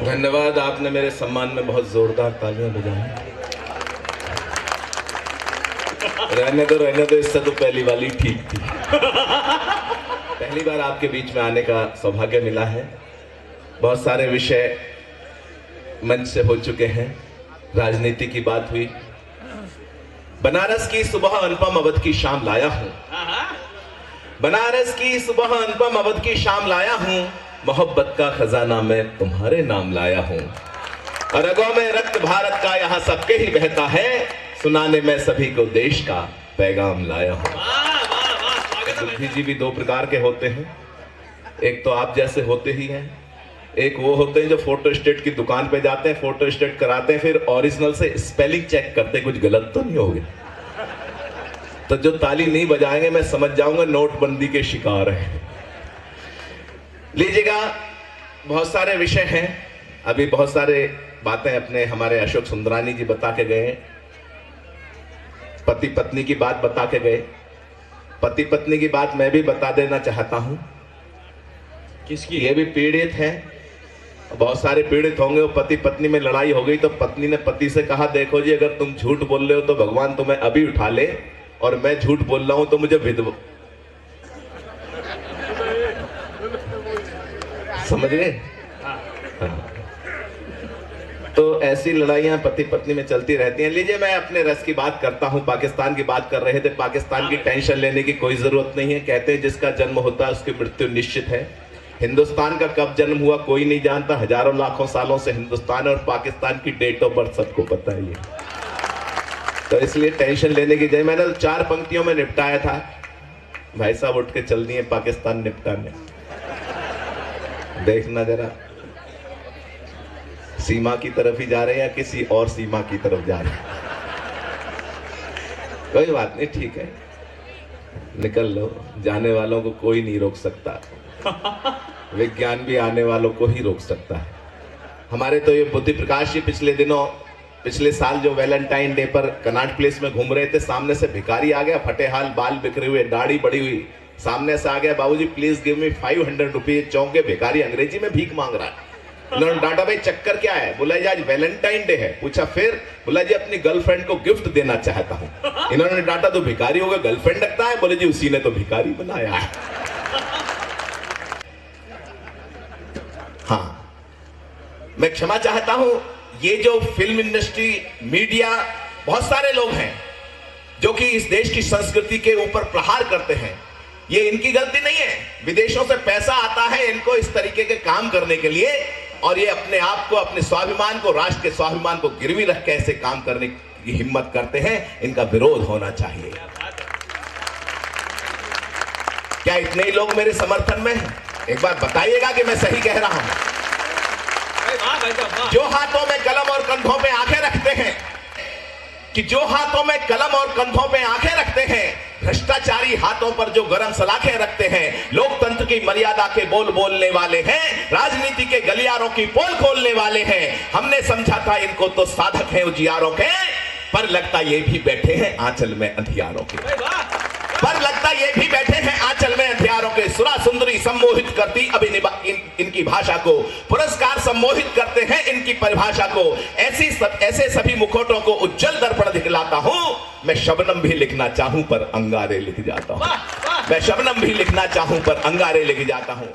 धन्यवाद, आपने मेरे सम्मान में बहुत जोरदार तालियां बजाई। रहने दो, इससे तो पहली वाली ठीक थी। पहली बार आपके बीच में आने का सौभाग्य मिला है। बहुत सारे विषय मंच से हो चुके हैं, राजनीति की बात हुई। बनारस की सुबह अनुपम अवध की शाम लाया हूं, बनारस की सुबह अनुपम अवध की शाम लाया हूं, मोहब्बत का खजाना मैं तुम्हारे नाम लाया हूं। और रगों में रक्त भारत का यहां सबके ही बहता है, सुनाने में सभी को देश का पैगाम लाया हूं। बुद्धि जी भी दो प्रकार के होते हैं, एक तो आप जैसे होते ही हैं, एक वो होते हैं जो फोटो स्टेट की दुकान पे जाते हैं, फोटो स्टेट कराते हैं, फिर ओरिजिनल से स्पेलिंग चेक करते, कुछ गलत तो नहीं हो गया। तो जो ताली नहीं बजाएंगे मैं समझ जाऊंगा नोटबंदी के शिकार है। लीजिएगा, बहुत सारे विषय हैं, अभी बहुत सारे बातें अपने हमारे अशोक सुंदरानी जी बता के गए, पति पत्नी की बात बता के गए। पति पत्नी की बात मैं भी बता देना चाहता हूं। किसकी? ये भी पीड़ित है, बहुत सारे पीड़ित होंगे। वो पति पत्नी में लड़ाई हो गई तो पत्नी ने पति से कहा, देखो जी अगर तुम झूठ बोल रहे हो तो भगवान तुम्हें अभी उठा ले, और मैं झूठ बोल रहा हूं तो मुझे विधवा, समझ गए? तो ऐसी लड़ाइयां पति पत्नी में चलती रहती हैं। लीजिए, मैं अपने रस की बात करता हूं। पाकिस्तान की बात कर रहे थे, पाकिस्तान की टेंशन लेने की कोई जरूरत नहीं है। कहते हैं जिसका जन्म होता है उसकी मृत्यु निश्चित है। हिंदुस्तान का कब जन्म हुआ कोई नहीं जानता, हजारों लाखों सालों से हिंदुस्तान और पाकिस्तान की डेट ऑफ बर्थ सबको पता है। तो इसलिए टेंशन लेने की जय। मैंने 4 पंक्तियों में निपटाया था, भाई साहब उठ के चल दिए पाकिस्तान निपटाने। देखना जरा, सीमा की तरफ ही जा रहे हैं या किसी और सीमा की तरफ जा रहे हैं? कोई बात नहीं, ठीक है, निकल लो। जाने वालों को कोई नहीं रोक सकता, विज्ञान भी आने वालों को ही रोक सकता है। हमारे तो ये बुद्धि प्रकाश जी पिछले साल जो वैलेंटाइन डे पर कनाट प्लेस में घूम रहे थे, सामने से भिखारी आ गया, फटे हाल बाल बिखरे हुए, दाढ़ी बड़ी हुई, सामने से आ गया, बाबूजी प्लीज गिव मी 500 रुपीज। चौंके भिखारी, अंग्रेजी में भीख मांग रहा है। इन्होंने डांटा, भाई चक्कर क्या है? बोला जी आज वैलेंटाइन डे है। पूछा फिर? बोला जी अपनी गर्लफ्रेंड को गिफ्ट देना चाहता हूं। इन्होंने डांटा, तो भिखारी होगा गर्लफ्रेंड रखता है? बोले जी उसी ने तो भिखारी बनाया है। हाँ, मैं क्षमा चाहता हूं, ये जो फिल्म इंडस्ट्री, मीडिया, बहुत सारे लोग हैं जो कि इस देश की संस्कृति के ऊपर प्रहार करते हैं, ये इनकी गलती नहीं है। विदेशों से पैसा आता है इनको इस तरीके के काम करने के लिए, और ये अपने आप को, अपने स्वाभिमान को, राष्ट्र के स्वाभिमान को गिरवी रख के ऐसे काम करने की हिम्मत करते हैं। इनका विरोध होना चाहिए। क्या इतने ही लोग मेरे समर्थन में हैं? एक बार बताइएगा कि मैं सही कह रहा हूं। जो हाथों में कलम और कंधों पे आंखें रखते हैं, कि जो हाथों में कलम और कंधों पे आंखें रखते हैं, भ्रष्टाचारी हाथों पर जो गरम सलाखें रखते हैं, लोकतंत्र की मर्यादा के बोल बोलने वाले हैं, राजनीति के गलियारों की पोल खोलने वाले हैं। हमने समझा था इनको तो साधक हैं उजियारों के, पर लगता ये भी बैठे हैं आंचल में अंधियारों के। पर लगता ये भी बैठे हैं आंचल में अंधियारों के। सुरा सुंदरी सम्मोहित करती अभी इनकी भाषा को, पुरस्कार सम्मोहित करते हैं इनकी परिभाषा को। ऐसे सभी मुखौटों को उज्जवल दर्पण दिखलाता हूं। मैं शबनम भी लिखना चाहूं पर अंगारे लिख जाता हूं। मैं शबनम भी लिखना चाहूं पर अंगारे लिख जाता हूं।